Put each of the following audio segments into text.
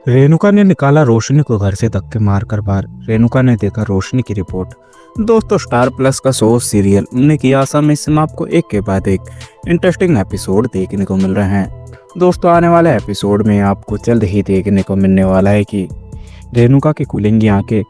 रेणुका ने निकाला रोशनी को घर से धक्के मारकर बाहर। रेणुका ने देखा रोशनी की रिपोर्ट। दोस्तों, स्टार प्लस का शो सीरियल उन्होंने की आशा में इसमें आपको एक के बाद एक इंटरेस्टिंग एपिसोड देखने को मिल रहे हैं। दोस्तों, आने वाले एपिसोड में आपको जल्द ही देखने को मिलने वाला है कि रेणुका की खुलेंगी आंखें,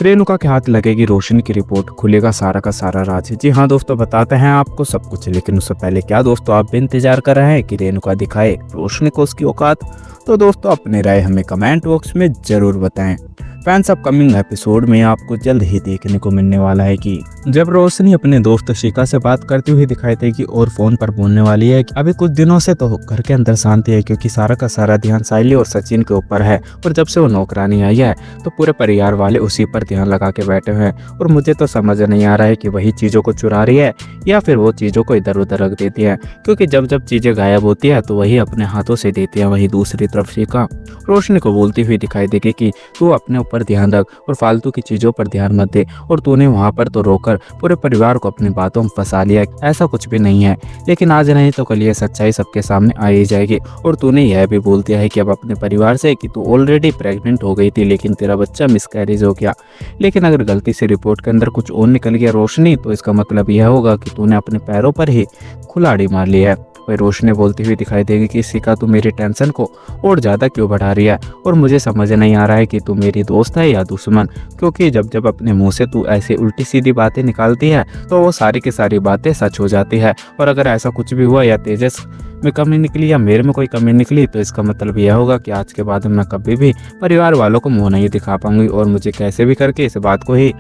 रेणुका के हाथ लगेगी रोशनी की रिपोर्ट, खुलेगा सारा का सारा राज। जी हाँ दोस्तों, बताते हैं आपको सब कुछ, लेकिन उससे पहले क्या दोस्तों आप भी इंतजार कर रहे हैं कि रेणुका दिखाए रोशनी को उसकी औकात? तो दोस्तों अपनी राय हमें कमेंट बॉक्स में जरूर बताएं। फैंस, अपकमिंग एपिसोड में आपको जल्द ही देखने को मिलने वाला है कि जब रोशनी अपने दोस्त शिखा से बात करती हुई दिखाई देगी और फोन पर बोलने वाली है कि अभी कुछ दिनों से तो घर के अंदर शांति है, क्योंकि सारा का सारा ध्यान साइली और सचिन के ऊपर है, और जब से वो नौकरानी आई है तो पूरे परिवार वाले उसी पर ध्यान लगा के बैठे हैं, और मुझे तो समझ नहीं आ रहा है कि वही चीज़ों को चुरा रही है या फिर वो चीज़ों को इधर उधर रख देती है, क्योंकि जब जब चीज़ें गायब होती है तो वही अपने हाथों से देती है। वहीं दूसरी तरफ शिखा रोशनी को बोलती हुई दिखाई देगी कि तू अपने ऊपर ध्यान रख और फालतू की चीज़ों पर ध्यान मत दे, और तूने वहाँ पर तो रोकर पूरे परिवार को अपनी बातों में फंसा लिया। ऐसा कुछ भी नहीं है, लेकिन आज नहीं तो कल ये सच्चाई सबके सामने आ ही जाएगी। और तूने यह भी बोल दिया है कि अब अपने परिवार से कि तू ऑलरेडी प्रेग्नेंट हो गई थी, लेकिन तेरा बच्चा मिसकैरेज हो गया। लेकिन अगर गलती से रिपोर्ट के अंदर कुछ और निकल गया रोशनी, तो इसका मतलब यह होगा कि तूने अपने पैरों पर ही कुल्हाड़ी मार ली है। वही रोशनी बोलती हुई दिखाई देगी कि शिखा, तू मेरी टेंशन को और ज़्यादा क्यों बढ़ा रही है, और मुझे समझ नहीं आ रहा है कि तू मेरी दोस्त है या दुश्मन, क्योंकि जब जब अपने मुंह से तू ऐसे उल्टी सीधी बातें निकालती है तो वो सारी की सारी बातें सच हो जाती है। और अगर ऐसा कुछ भी हुआ या तेजस में कमी निकली या मेरे में कोई कमी निकली, तो इसका मतलब यह होगा कि आज के बाद मैं कभी भी परिवार वालों को मुँह नहीं दिखा पाऊंगी, और मुझे कैसे भी करके इस बात को ही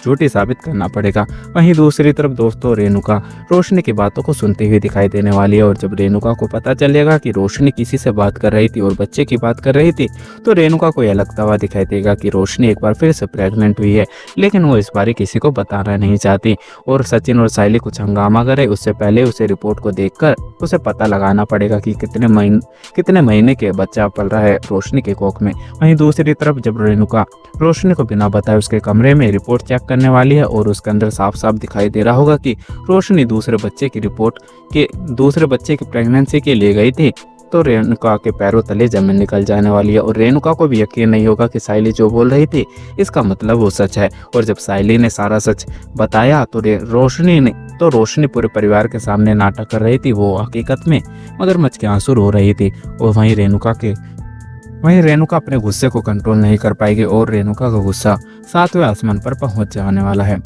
झूठी साबित करना पड़ेगा। वहीं दूसरी तरफ दोस्तों रेणुका रोशनी की बातों को सुनती हुई दिखाई देने वाली है, और जब रेणुका को पता चलेगा कि रोशनी किसी से बात कर रही थी और बच्चे की बात कर रही थी, तो रेणुका को यह लगता हुआ दिखाई देगा कि रोशनी एक बार फिर से प्रेग्नेंट हुई है, लेकिन वो इस बार किसी को बताना नहीं चाहती। और सचिन और साइली कुछ हंगामा करे उससे पहले उसे रिपोर्ट को देखकर उसे पता लगाना पड़ेगा कि कितने महीने के बच्चा पल रहा है रोशनी के कोख में। वहीं दूसरी तरफ जब रेणुका रोशनी को बिना बताए उसके कमरे में रिपोर्ट चेक करने वाली है, और उसके अंदर साफ साफ दिखाई दे रहा होगा कि रोशनी दूसरे बच्चे की प्रेगनेंसी के लिए गई थी, तो रेणुका के पैरों तले जमीन निकल जाने वाली है। और रेणुका को भी यकीन नहीं होगा कि साइली जो बोल रही थी इसका मतलब वो सच है। और जब साइली ने सारा सच बताया तो रोशनी पूरे परिवार के सामने नाटक कर रही थी, वो हकीकत में मगरमच्छ के आंसू रो रही थी। और वहीं रेणुका अपने गुस्से को कंट्रोल नहीं कर पाएगी, और रेणुका का गुस्सा 7वें आसमान पर पहुंच जाने वाला है।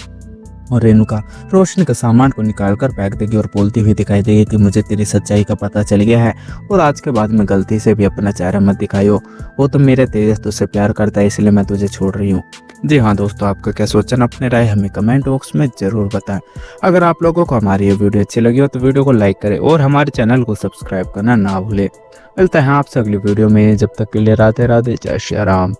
और रेणुका रोशनी के सामान को निकालकर फेंक देगी और बोलती हुई दिखाई देगी कि मुझे तेरी सच्चाई का पता चल गया है, और आज के बाद में गलती से भी अपना चेहरा मत दिखाइयो। वो तो मेरे तेज तुझसे प्यार करता है, इसलिए मैं तुझे छोड़ रही हूँ। जी हाँ दोस्तों, आपका क्या सोचना, अपने राय हमें कमेंट बॉक्स में जरूर बताएं। अगर आप लोगों को हमारी ये वीडियो अच्छी लगी हो तो वीडियो को लाइक करें और हमारे चैनल को सब्सक्राइब करना ना भूलें। मिलते हैं आपसे अगली वीडियो में, जब तक के लिए राधे राधे, जय श्री राम।